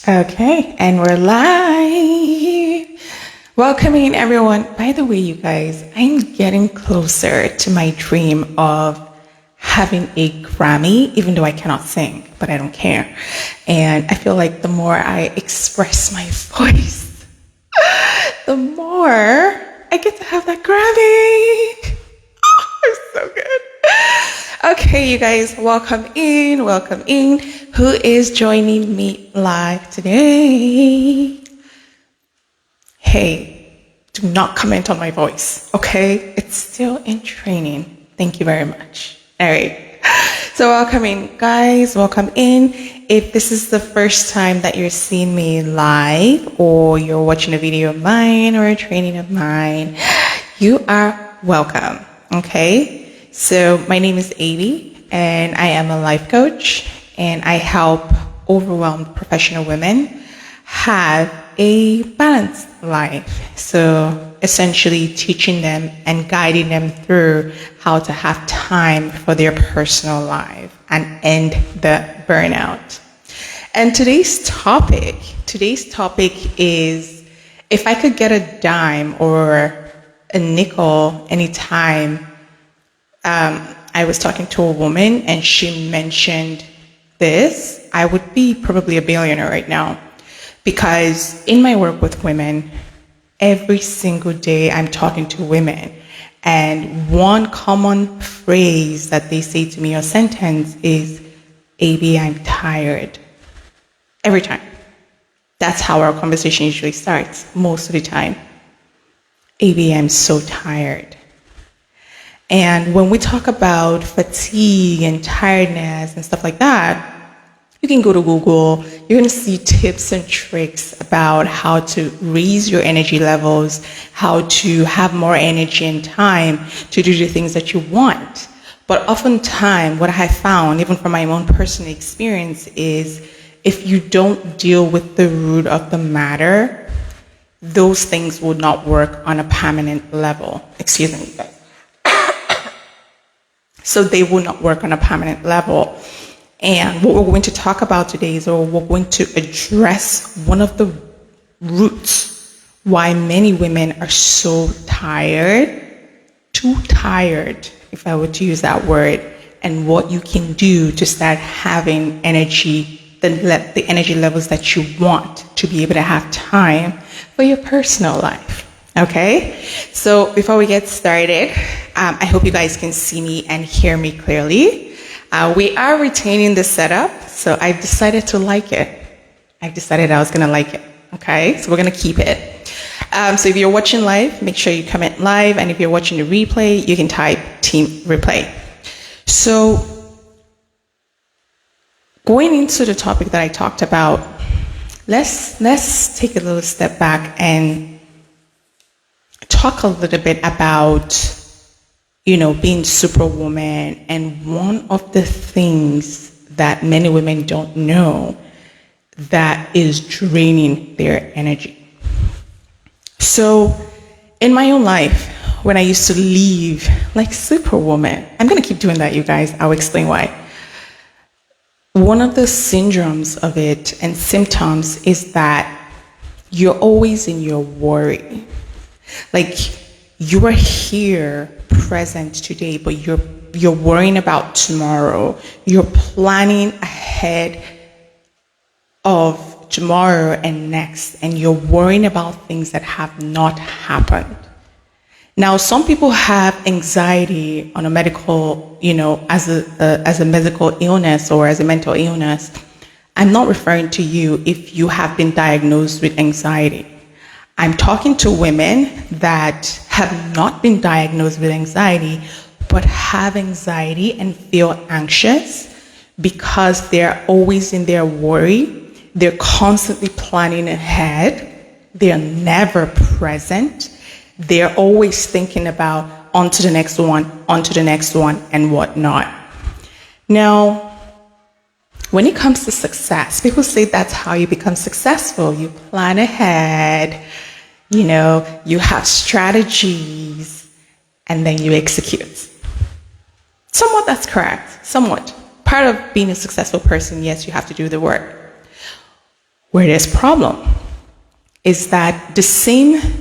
Okay, and we're live. Welcoming everyone. By the way, you guys, I'm getting closer to my dream of having a Grammy, even though I cannot sing, but I don't care. And I feel like the more I express my voice, the more I get to have that Grammy. It's so good. Okay, you guys, welcome in. Who is joining me live today? Hey, do not comment on my voice, okay? It's still in training. Thank you very much. All right. So welcome in, guys. Welcome in. If this is the first time that you're seeing me live or you're watching a video of mine or a training of mine, you are welcome, okay? So my name is Avi, and I am a life coach, and I help overwhelmed professional women have a balanced life. So essentially teaching them and guiding them through how to have time for their personal life and end the burnout. And today's topic is, if I could get a dime or a nickel anytime I was talking to a woman and she mentioned this, I would be probably a billionaire right now. Because in my work with women, every single day I'm talking to women, and one common phrase that they say to me or sentence is, "Abi, I'm tired." Every time. That's how our conversation usually starts, most of the time. "Abi, I'm so tired." And when we talk about fatigue and tiredness and stuff like that, you can go to Google. You're going to see tips and tricks about how to raise your energy levels, how to have more energy and time to do the things that you want. But oftentimes, what I have found, even from my own personal experience, is if you don't deal with the root of the matter, those things will not work on a permanent level. Excuse me, guys. So they will not work on a permanent level. And what we're going to talk about today is, or we're going to address one of the roots why many women are so tired, too tired, if I were to use that word, and what you can do to start having energy, the energy levels that you want to be able to have time for your personal life. Okay, so before we get started, I hope you guys can see me and hear me clearly. We are retaining the setup, so I decided to like it. I decided I was going to like it. Okay, so we're going to keep it. So if you're watching live, make sure you comment live, and if you're watching the replay, you can type team replay. So going into the topic that I talked about, let's take a little step back and talk a little bit about, being superwoman. And one of the things that many women don't know that is draining their energy. So in my own life, when I used to live like superwoman, I'm going to keep doing that, you guys. I'll explain why. One of the syndromes of it and symptoms is that you're always in your worry. Like, you are here present today, but you're worrying about tomorrow. You're planning ahead of tomorrow and next, and you're worrying about things that have not happened. Now, some people have anxiety on a medical, as a medical illness or as a mental illness. I'm not referring to you if you have been diagnosed with anxiety. I'm talking to women that have not been diagnosed with anxiety, but have anxiety and feel anxious because they're always in their worry. They're constantly planning ahead. They're never present. They're always thinking about on to the next one, and whatnot. Now, when it comes to success, people say that's how you become successful. You plan ahead, you have strategies, and then you execute. Somewhat that's correct, somewhat. Part of being a successful person, yes, you have to do the work. where there's problem is that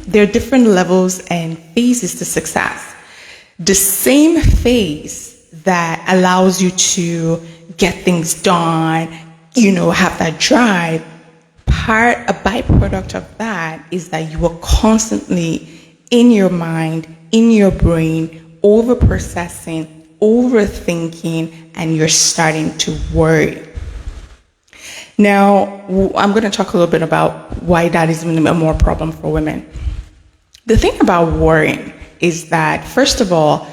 there are different levels and phases to success. The same phase that allows you to get things done, have that drive, a byproduct of that is that you are constantly in your mind, in your brain, over-processing, overthinking, and you're starting to worry. Now, I'm going to talk a little bit about why that is even a more problem for women. The thing about worrying is that, first of all,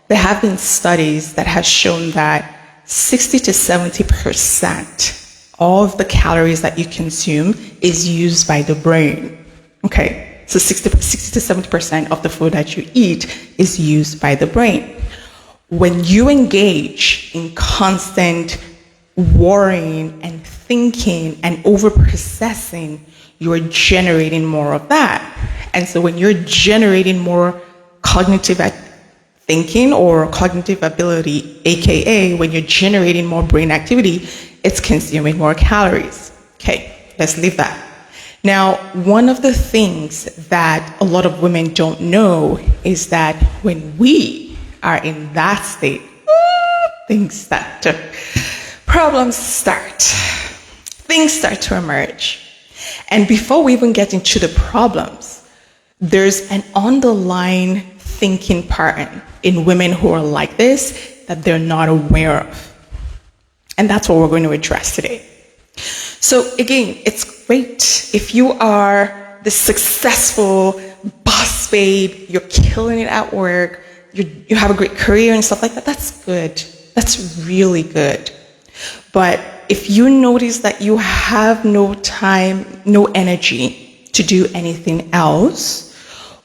there have been studies that have shown that 60 to 70% of the calories that you consume is used by the brain. Okay, so 60 to 70% of the food that you eat is used by the brain. When you engage in constant worrying and thinking and over-processing, you're generating more of that. And so when you're generating more cognitive thinking or cognitive ability, aka when you're generating more brain activity, it's consuming more calories. Okay, let's leave that. Now, one of the things that a lot of women don't know is that when we are in that state, problems start. Things start to emerge. And before we even get into the problems, there's an underlying thinking pattern in women who are like this that they're not aware of. And that's what we're going to address today. So again, it's great if you are the successful boss babe, you're killing it at work, you have a great career and stuff like that. That's good. That's really good. But if you notice that you have no time, no energy to do anything else,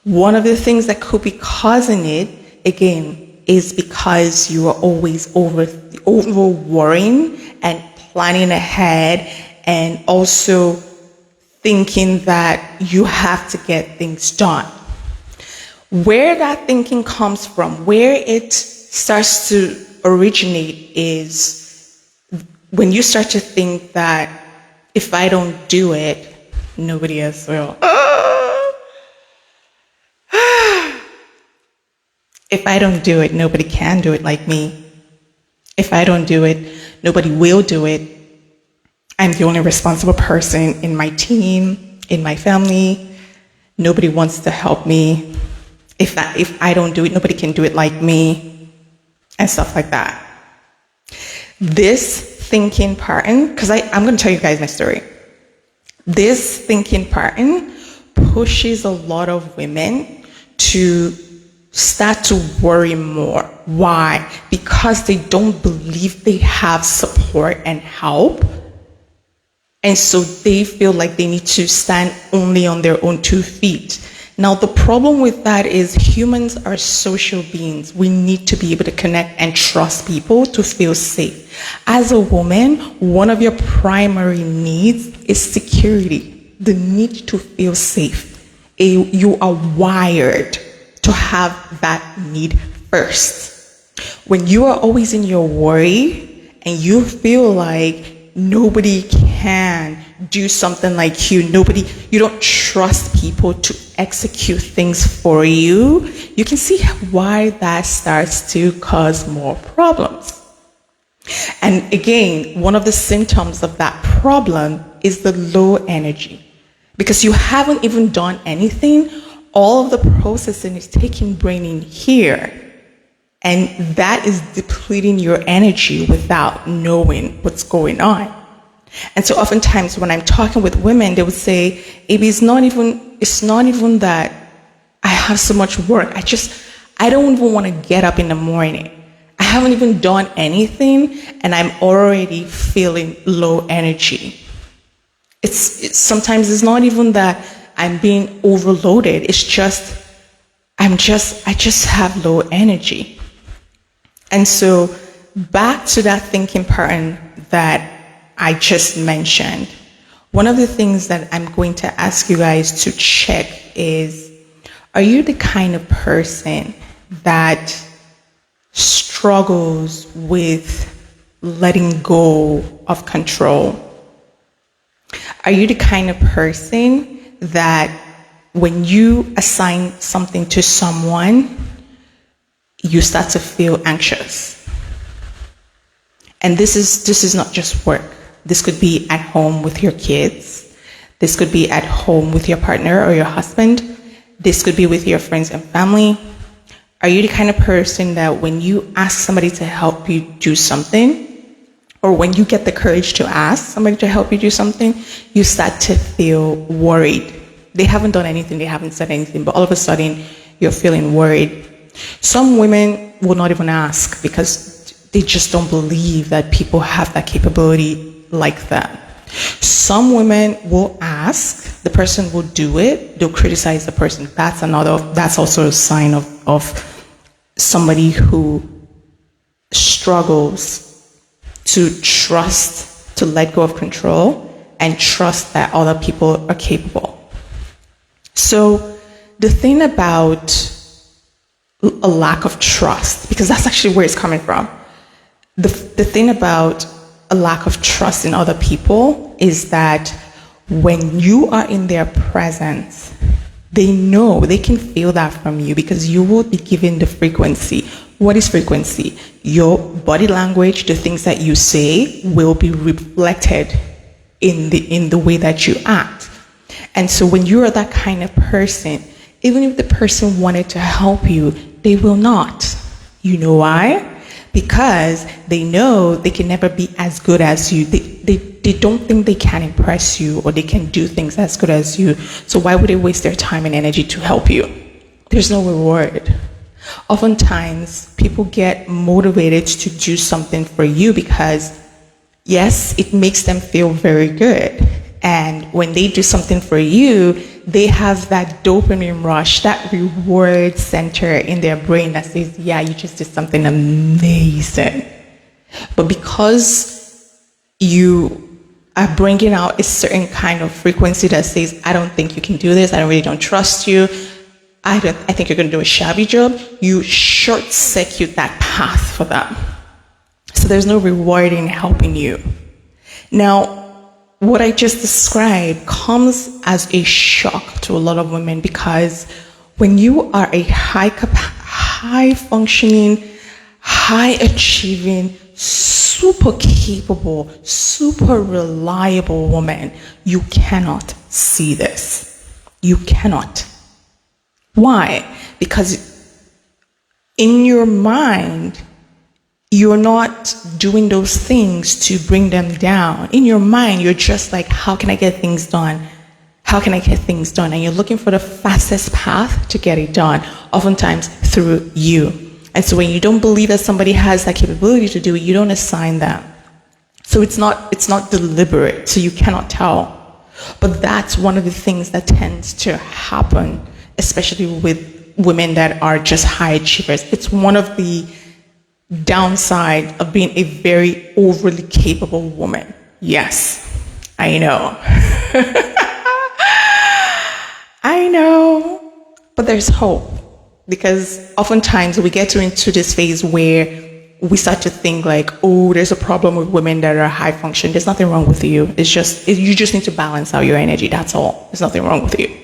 one of the things that could be causing it, again, is because you are always over worrying and planning ahead and also thinking that you have to get things done. Where that thinking comes from, where it starts to originate is when you start to think that if I don't do it, nobody else will. If I don't do it, nobody can do it like me. If I don't do it, nobody will do it. I'm the only responsible person in my team, in my family. Nobody wants to help me. If I don't do it, nobody can do it like me, and stuff like that. This thinking pattern, because I'm going to tell you guys my story. This thinking pattern pushes a lot of women to start to worry more. Why? Because they don't believe they have support and help. And so they feel like they need to stand only on their own 2 feet. Now, the problem with that is humans are social beings. We need to be able to connect and trust people to feel safe. As a woman, one of your primary needs is security, the need to feel safe. You are wired to have that need first. When you are always in your worry and you feel like nobody can do something like you don't trust people to execute things for you, you can see why that starts to cause more problems. And again, one of the symptoms of that problem is the low energy. Because you haven't even done anything, all of the processing is taking brain in here. And that is depleting your energy without knowing what's going on. And so oftentimes when I'm talking with women, they would say, "Maybe it's not even that I have so much work. I don't even want to get up in the morning. I haven't even done anything and I'm already feeling low energy." Sometimes it's not even that I'm being overloaded. It's just, I just have low energy. And so back to that thinking pattern that I just mentioned, one of the things that I'm going to ask you guys to check is, are you the kind of person that struggles with letting go of control? Are you the kind of person that when you assign something to someone, you start to feel anxious? And this is not just work. This could be at home with your kids. This could be at home with your partner or your husband. This could be with your friends and family. Are you the kind of person that when you ask somebody to help you do something, or when you get the courage to ask somebody to help you do something, you start to feel worried? They haven't done anything, they haven't said anything, but all of a sudden you're feeling worried. Some women will not even ask because they just don't believe that people have that capability like that. Some women will ask, the person will do it, they'll criticize the person. That's also a sign of somebody who struggles to trust, to let go of control and trust that other people are capable. So the thing about a lack of trust, because that's actually where it's coming from, the thing about a lack of trust in other people is that when you are in their presence, they know, they can feel that from you because you will be given the frequency. What is frequency? Your body language, the things that you say will be reflected in the way that you act. And so when you are that kind of person, even if the person wanted to help you, they will not. You know why? Because they know they can never be as good as you. They don't think they can impress you or they can do things as good as you. So why would they waste their time and energy to help you? There's no reward. Oftentimes, people get motivated to do something for you because, yes, it makes them feel very good. And when they do something for you, they have that dopamine rush, that reward center in their brain that says, yeah, you just did something amazing. But because you are bringing out a certain kind of frequency that says, I don't think you can do this, I really don't trust you, I think you're going to do a shabby job, you short circuit that path for them. So there's no reward in helping you. Now, what I just described comes as a shock to a lot of women because when you are a high functioning, high achieving, super capable, super reliable woman, you cannot see this. You cannot. Why? Because in your mind, you're not doing those things to bring them down. In your mind, you're just like, how can I get things done? How can I get things done? And you're looking for the fastest path to get it done, oftentimes through you. And so when you don't believe that somebody has that capability to do it, you don't assign them. So it's not deliberate, so you cannot tell. But that's one of the things that tends to happen, especially with women that are just high achievers. It's one of the downside of being a very overly capable woman. Yes, I know. I know. But there's hope. Because oftentimes we get into this phase where we start to think like, oh, there's a problem with women that are high function. There's nothing wrong with you. You just need to balance out your energy. That's all. There's nothing wrong with you.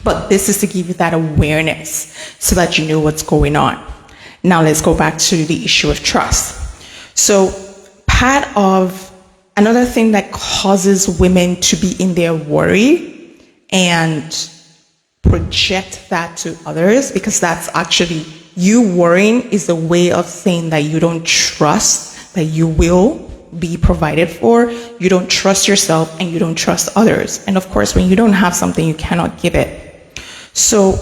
But this is to give you that awareness so that you know what's going on. Now let's go back to the issue of trust. So part of another thing that causes women to be in their worry and project that to others, because that's actually you worrying is a way of saying that you don't trust that you will be provided for, you don't trust yourself, and you don't trust others. And of course, when you don't have something, you cannot give it. So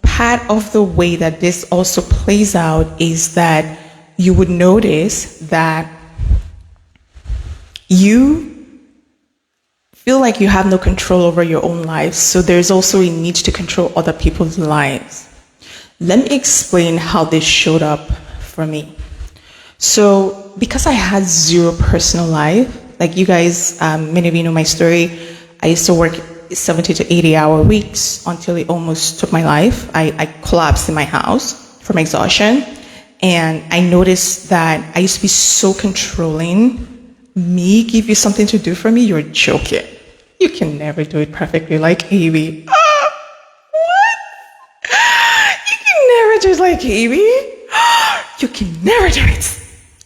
part of the way that this also plays out is that you would notice that you feel like you have no control over your own life, so there's also a need to control other people's lives. Let me explain how this showed up for me. So because I had zero personal life, like you guys, many of you know my story, I used to work 70 to 80-hour weeks until it almost took my life. I collapsed in my house from exhaustion, and I noticed that I used to be so controlling. Me give you something to do for me, you're joking. You can never do it perfectly like Amy. You can never do it like Amy. You can never do it.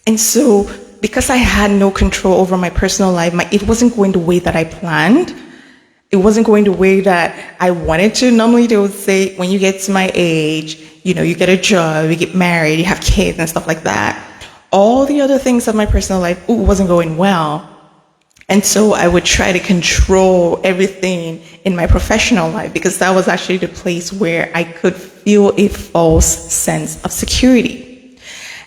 And so, because I had no control over my personal life, it wasn't going the way that I planned. It wasn't going the way that I wanted to. Normally, they would say, when you get to my age, you get a job, you get married, you have kids and stuff like that. All the other things of my personal life wasn't going well. And so I would try to control everything in my professional life because that was actually the place where I could feel a false sense of security.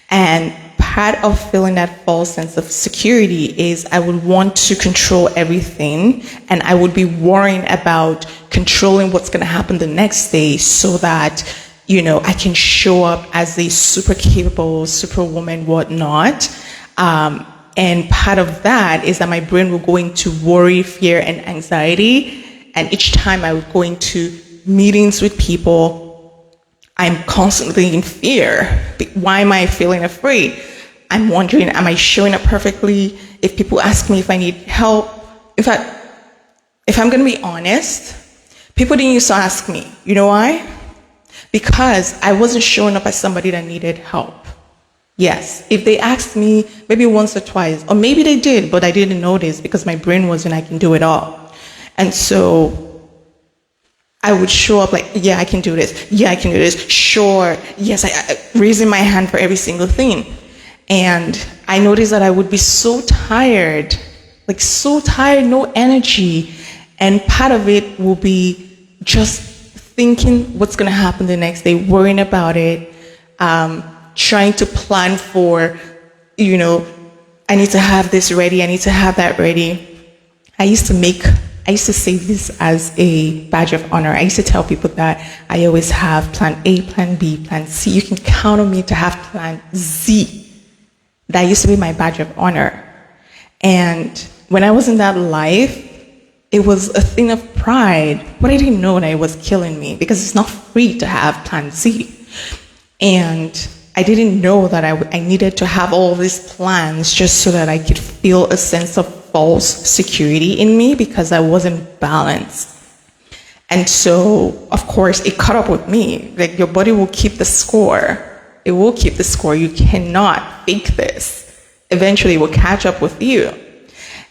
And part of feeling that false sense of security is I would want to control everything, and I would be worrying about controlling what's going to happen the next day so that, I can show up as a super capable, superwoman, whatnot. And part of that is that my brain will go into worry, fear, and anxiety. And each time I would go into meetings with people, I'm constantly in fear. Why am I feeling afraid? I'm wondering, am I showing up perfectly? If people ask me if I need help, in fact, if I'm going to be honest, people didn't used to ask me. You know why? Because I wasn't showing up as somebody that needed help. Yes, if they asked me maybe once or twice, or maybe they did, but I didn't notice because my brain wasn't, I can do it all. And so I would show up like, yeah, I can do this. Yeah, I can do this. Sure. Yes, I raising my hand for every single thing. And I noticed that I would be so tired, no energy. And part of it will be just thinking what's going to happen the next day, worrying about it, trying to plan for, I need to have this ready, I need to have that ready. I used to say this as a badge of honor. I used to tell people that I always have plan A, plan B, plan C. You can count on me to have plan Z. That used to be my badge of honor. And when I was in that life, it was a thing of pride, but I didn't know that it was killing me because it's not free to have plan Z. And I didn't know that I needed to have all these plans just so that I could feel a sense of false security in me because I wasn't balanced. And so, of course, it caught up with me. Like, your body will keep the score. It will keep the score. You cannot fake this. Eventually, it will catch up with you.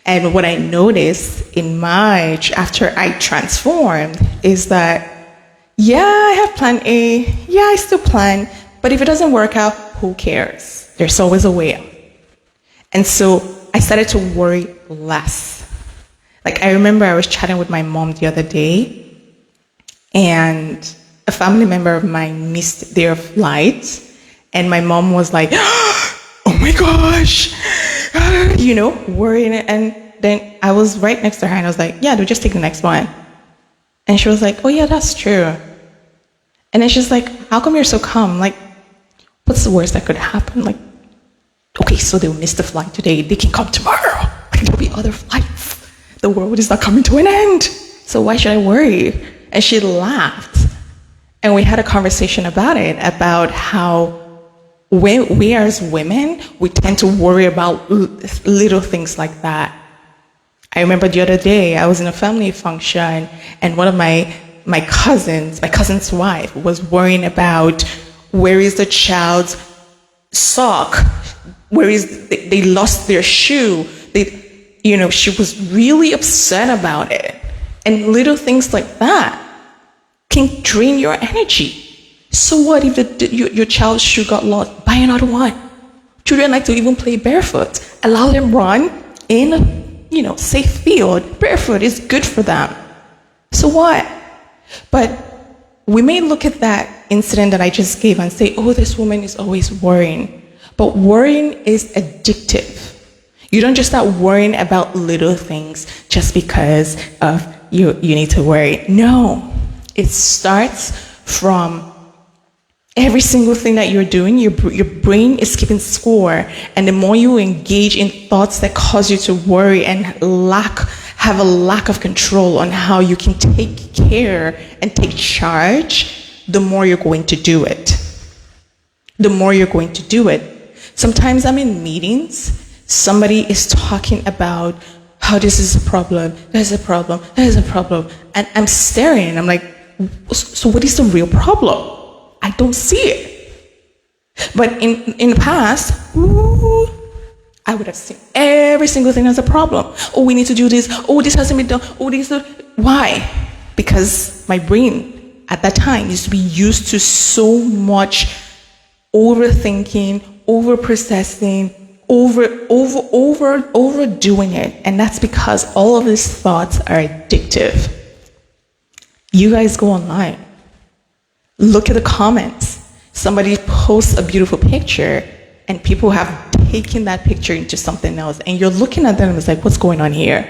And what I noticed in March after I transformed is that, yeah, I have plan A. Yeah, I still plan. But if it doesn't work out, who cares? There's always a way out. And so I started to worry less. Like, I remember I was chatting with my mom the other day, and a family member of mine missed their flight, and my mom was like, oh my gosh, worrying. And then I was right next to her, and I was like, yeah, they'll just take the next one. And she was like, oh yeah, that's true. And then she's like, how come you're so calm? Like, what's the worst that could happen? Like, okay, so they'll miss the flight today. They can come tomorrow. Like, there'll be other flights. The world is not coming to an end. So why should I worry? And she laughed. And we had a conversation about it, about how we as women, we tend to worry about little things like that. I remember the other day, I was in a family function, and one of my cousin's wife was worrying about where is the child's sock, they lost their shoe. She was really upset about it. And little things like that can drain your energy. So what if your child's shoe got lost? Buy another one. Children like to even play barefoot. Allow them run in safe field. Barefoot is good for them. So what? But we may look at that incident that I just gave and say, oh, this woman is always worrying. But worrying is addictive. You don't just start worrying about little things just because of you need to worry. No, it starts from every single thing that you're doing. Your brain is keeping score, and the more you engage in thoughts that cause you to worry and have a lack of control on how you can take care and take charge, the more you're going to do it. The more you're going to do it. Sometimes I'm in meetings, somebody is talking about how this is a problem, there's a problem, there's a problem. And I'm staring and I'm like, so what is the real problem? I don't see it. But in the past, ooh, I would have seen every single thing as a problem. Oh, we need to do this. Oh, this hasn't been done. Oh, this. Why? Because my brain at that time used to be used to so much overthinking, over-processing, overdoing it. And that's because all of these thoughts are addictive. You guys go online. Look at the comments. Somebody posts a beautiful picture and people have taken that picture into something else. And you're looking at them and it's like, what's going on here?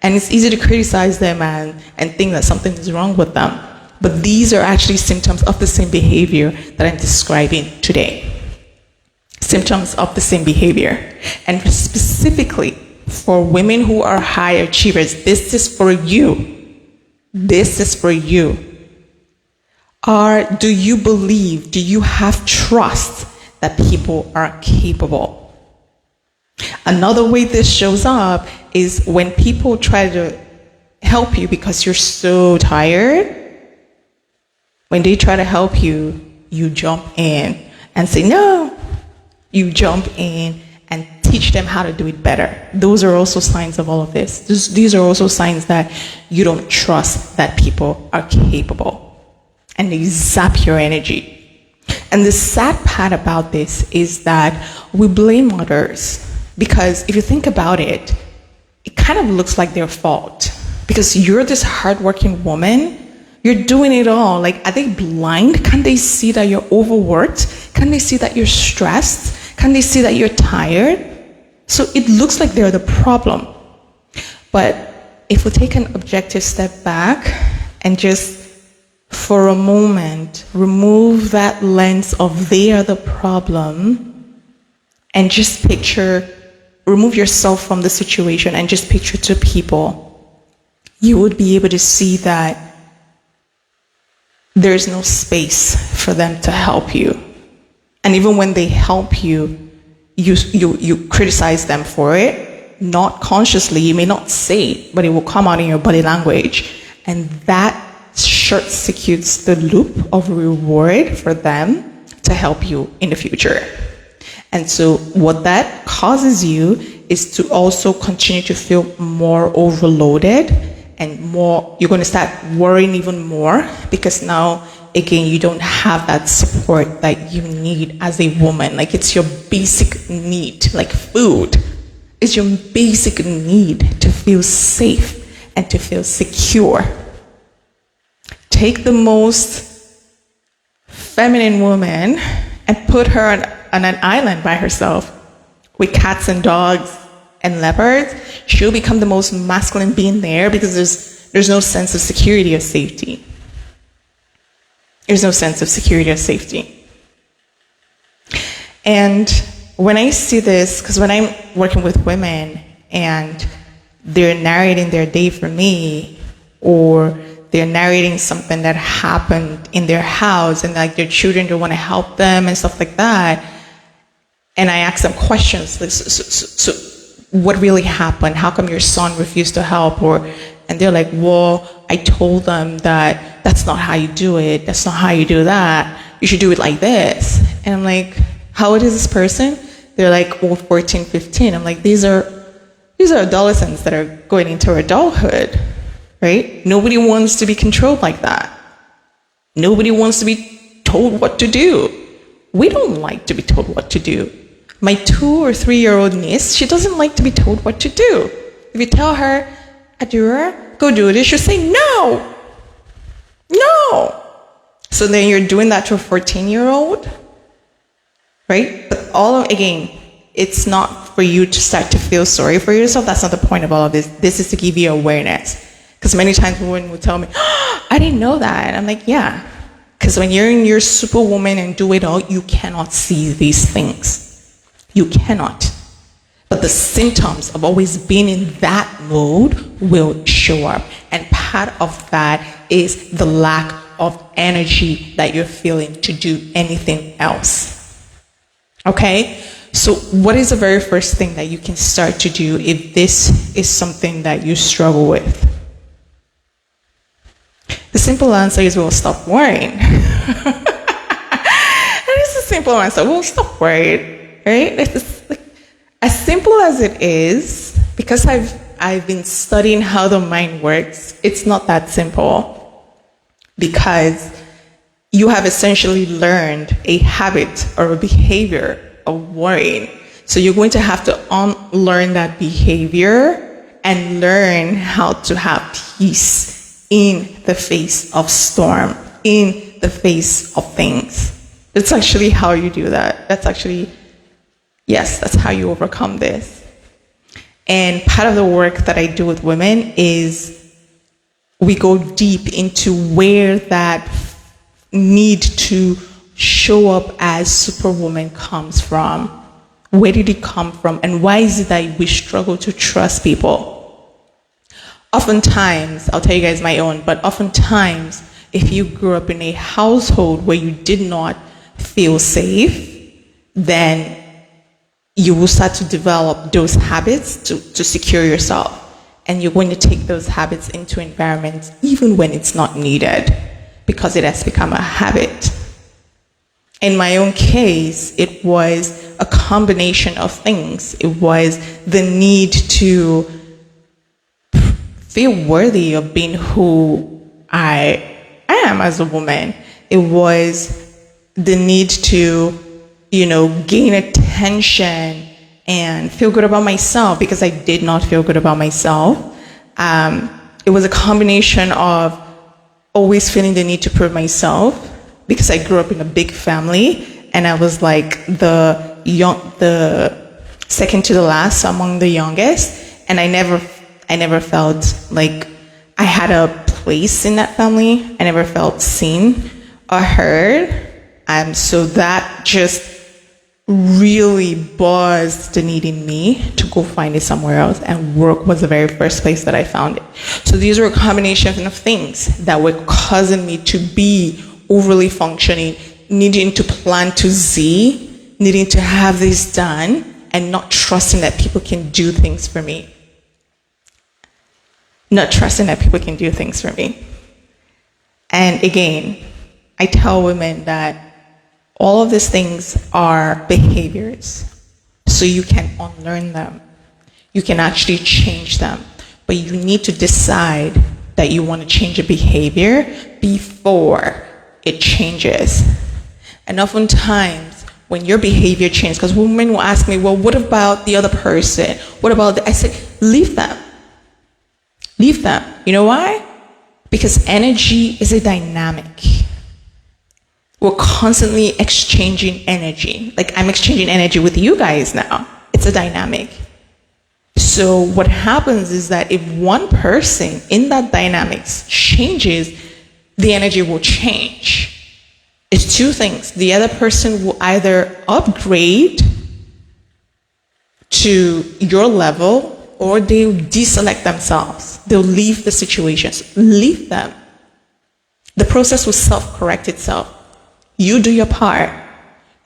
And it's easy to criticize them and think that something is wrong with them. But these are actually symptoms of the same behavior that I'm describing today. Symptoms of the same behavior. And specifically for women who are high achievers, this is for you. This is for you. Do you believe, do you have trust that people are capable? Another way this shows up is when people try to help you because you're so tired. When they try to help you, you jump in and say, no. You jump in and teach them how to do it better. Those are also signs of all of this. These are also signs that you don't trust that people are capable. And they zap your energy. And the sad part about this is that we blame others. Because if you think about it, it kind of looks like their fault. Because you're this hardworking woman, you're doing it all. Like, are they blind? Can't they see that you're overworked? Can they see that you're stressed? Can they see that you're tired? So it looks like they're the problem. But if we take an objective step back and just for a moment remove that lens of they are the problem and just remove yourself from the situation and just picture two people, you would be able to see that there's no space for them to help you. And even when they help you, you criticize them for it, not consciously. You may not say it, but it will come out in your body language. And that short-circuits the loop of reward for them to help you in the future. And so what that causes you is to also continue to feel more overloaded and more, you're going to start worrying even more because now, again, you don't have that support that you need as a woman. Like, it's your basic need, like food. It's your basic need to feel safe and to feel secure. Take the most feminine woman and put her on an island by herself with cats and dogs and leopards. She'll become the most masculine being there because there's no sense of security or safety. There's no sense of security or safety. And when I see this, because when I'm working with women and they're narrating their day for me, or they're narrating something that happened in their house and like their children don't want to help them and stuff like that, and I ask them questions like, so what really happened? How come your son refused to help? And they're like, well, I told them that that's not how you do it. That's not how you do that. You should do it like this. And I'm like, how old is this person? They're like, well, 14, 15. I'm like, these are adolescents that are going into adulthood, right? Nobody wants to be controlled like that. Nobody wants to be told what to do. We don't like to be told what to do. My 2 or 3-year-old niece, she doesn't like to be told what to do. If you tell her, Adura, go do this, she'll say, no. So then you're doing that to a 14-year-old, right? But again, it's not for you to start to feel sorry for yourself. That's not the point of all of this. This is to give you awareness. Because many times women will tell me, oh, I didn't know that. And I'm like, yeah. Because when you're in your superwoman and do it all, you cannot see these things. You cannot. But the symptoms of always being in that mode will show up. And part of that is the lack of energy that you're feeling to do anything else. Okay? So what is the very first thing that you can start to do if this is something that you struggle with? The simple answer is we'll stop worrying. It's a simple answer. We'll stop worrying, right? It's like, as simple as it is, because I've been studying how the mind works, it's not that simple. Because you have essentially learned a habit or a behavior of worrying. So you're going to have to unlearn that behavior and learn how to have peace in the face of storm, in the face of things. That's actually how you do that. That's how you overcome this. And part of the work that I do with women is we go deep into where that need to show up as superwoman comes from. Where did it come from? And why is it that we struggle to trust people? Oftentimes, I'll tell you guys my own, but oftentimes, if you grew up in a household where you did not feel safe, then you will start to develop those habits to secure yourself. And you're going to take those habits into environments even when it's not needed, because it has become a habit. In my own case, it was a combination of things. It was the need to feel worthy of being who I am as a woman. It was the need to, gain attention and feel good about myself, because I did not feel good about myself. It was a combination of always feeling the need to prove myself, because I grew up in a big family and I was like the second to the last among the youngest, and I never felt like I had a place in that family. I never felt seen or heard. So that just really buzzed the need in me to go find it somewhere else, and work was the very first place that I found it. So these were a combination of things that were causing me to be overly functioning, needing to plan to Z, needing to have this done, and not trusting that people can do things for me. And again, I tell women that all of these things are behaviors, so you can unlearn them. You can actually change them, but you need to decide that you want to change a behavior before it changes. And oftentimes, when your behavior changes, because women will ask me, well, what about the other person? I said, leave them. Leave them. You know why? Because energy is a dynamic. We're constantly exchanging energy. Like, I'm exchanging energy with you guys now. It's a dynamic. So what happens is that if one person in that dynamics changes, the energy will change. It's two things. The other person will either upgrade to your level, or they'll deselect themselves. They'll leave the situations. Leave them. The process will self-correct itself. You do your part.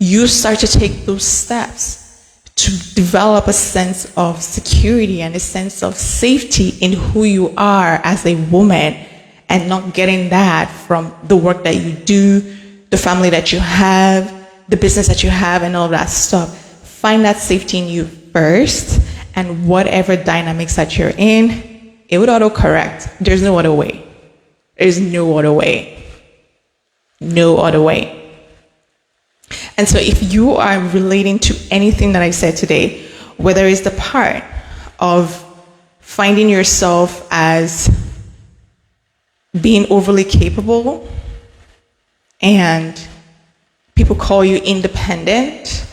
You start to take those steps to develop a sense of security and a sense of safety in who you are as a woman, and not getting that from the work that you do, the family that you have, the business that you have, and all that stuff. Find that safety in you first, and whatever dynamics that you're in, it would auto-correct. There's no other way. There's no other way. No other way. And so if you are relating to anything that I said today, whether it's the part of finding yourself as being overly capable, and people call you independent,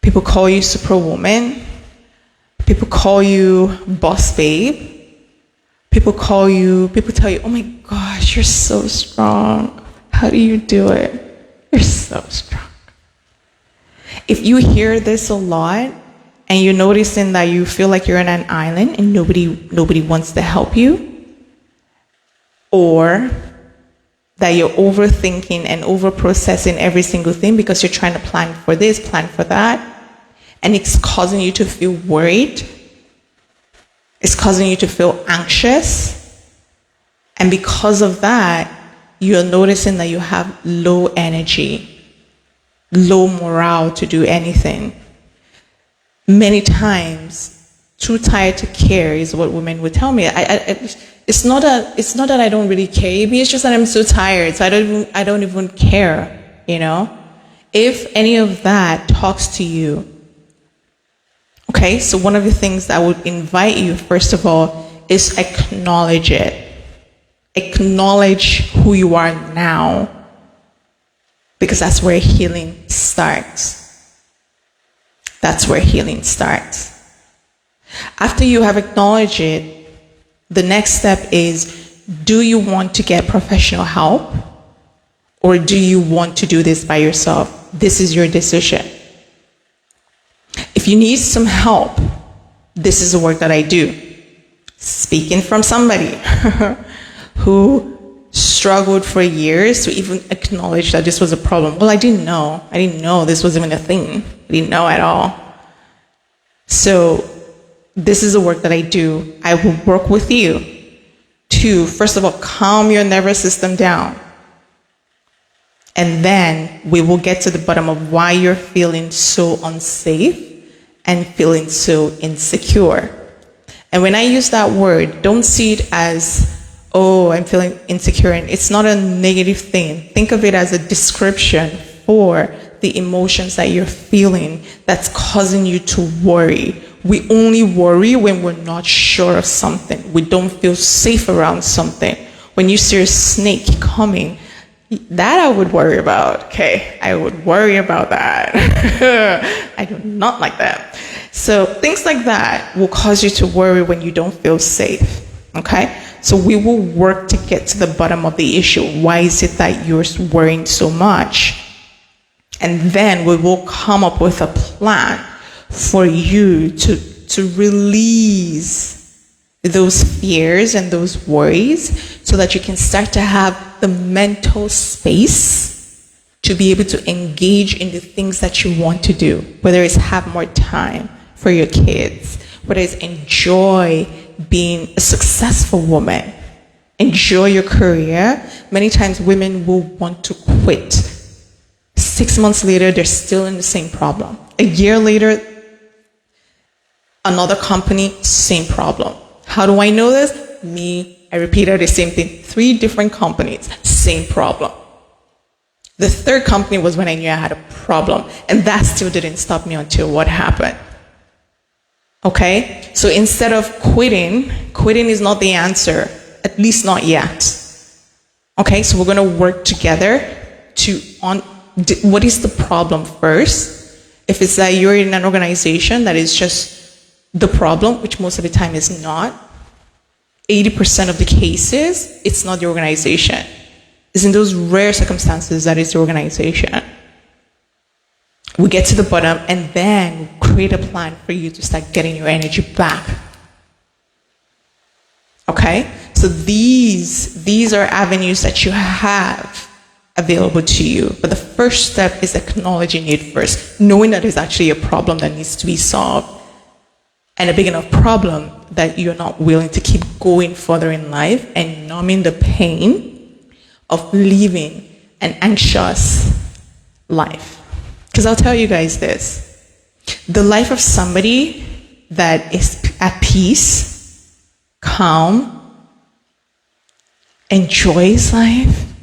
people call you superwoman, people call you boss babe, people tell you, oh my gosh, you're so strong. How do you do it? You're so strong. If you hear this a lot, and you're noticing that you feel like you're on an island and nobody wants to help you, or that you're overthinking and overprocessing every single thing because you're trying to plan for this, plan for that, and it's causing you to feel worried. It's causing you to feel anxious. And because of that, you're noticing that you have low energy, low morale to do anything. Many times, too tired to care is what women would tell me. It's not that I don't really care. Maybe it's just that I'm so tired, so I don't even care, you know? If any of that talks to you, okay, so one of the things that I would invite you, first of all, is acknowledge it. Acknowledge who you are now, because that's where healing starts. That's where healing starts. After you have acknowledged it, the next step is, do you want to get professional help, or do you want to do this by yourself? This is your decision. If you need some help, this is the work that I do. Speaking from somebody who struggled for years to even acknowledge that this was a problem. Well, I didn't know this was even a thing. I didn't know at all. So this is the work that I do. I will work with you to, first of all, calm your nervous system down. And then we will get to the bottom of why you're feeling so unsafe and feeling so insecure. And when I use that word, don't see it as, oh, I'm feeling insecure. And it's not a negative thing. Think of it as a description for the emotions that you're feeling that's causing you to worry. We only worry when we're not sure of something. We don't feel safe around something. When you see a snake coming, that I would worry about, okay? I would worry about that. I do not like that. So things like that will cause you to worry when you don't feel safe, okay? So we will work to get to the bottom of the issue. Why is it that you're worrying so much? And then we will come up with a plan for you to release those fears and those worries so that you can start to have the mental space to be able to engage in the things that you want to do, whether it's have more time for your kids, whether it's enjoy being a successful woman, enjoy your career. Many times women will want to quit. 6 months later, they're still in the same problem. A year later, another company, same problem. How do I know this? I repeated the same thing. 3 different companies, same problem. The third company was when I knew I had a problem. And that still didn't stop me until what happened. Okay? So instead of quitting is not the answer. At least not yet. Okay? So we're going to work together what is the problem first? If it's that you're in an organization that is just the problem, which most of the time is not, 80% of the cases, it's not the organization. It's in those rare circumstances that it's the organization. We get to the bottom and then create a plan for you to start getting your energy back. Okay? So these are avenues that you have available to you. But the first step is acknowledging it first, knowing that there's actually a problem that needs to be solved. And a big enough problem that you're not willing to keep going further in life and numbing the pain of living an anxious life. Because I'll tell you guys this, the life of somebody that is at peace, calm, enjoys life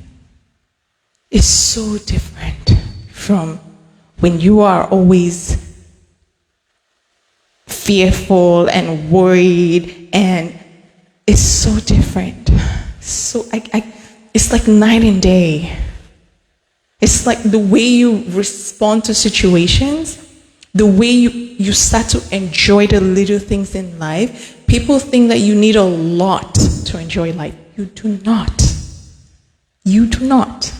is so different from when you are always fearful and worried, and it's so different. So it's like night and day. It's like the way you respond to situations, the way you start to enjoy the little things in life. People think that you need a lot to enjoy life. You do not. You do not.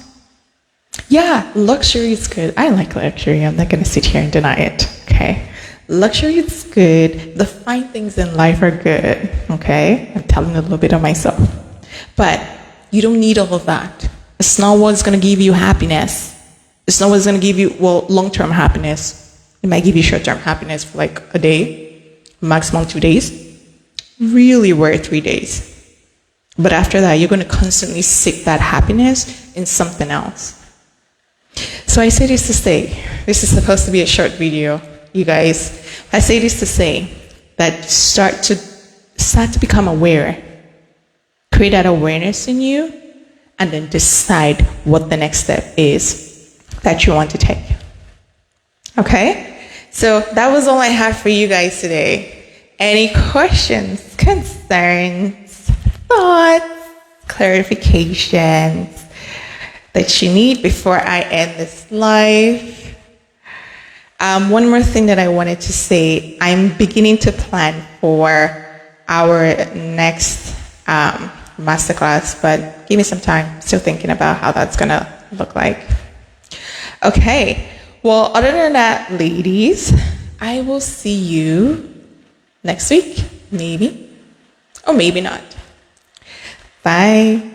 Yeah, luxury is good. I like luxury. I'm not going to sit here and deny it, okay? Luxury is good. The fine things in life are good, okay? I'm telling a little bit of myself. But you don't need all of that. It's not what's going to give you happiness. It's not what's going to give you, long-term happiness. It might give you short-term happiness for like a day, maximum 2 days, really rare 3 days. But after that, you're going to constantly seek that happiness in something else. So I say this to say, this is supposed to be a short video, you guys. I say this to say that start to become aware. Create that awareness in you, and then decide what the next step is that you want to take. Okay? So that was all I had for you guys today. Any questions, concerns, thoughts, clarifications that you need before I end this live? One more thing that I wanted to say, I'm beginning to plan for our next masterclass, but give me some time. Still thinking about how that's gonna look like. Okay, well, other than that, ladies, I will see you next week, maybe, or maybe not. Bye.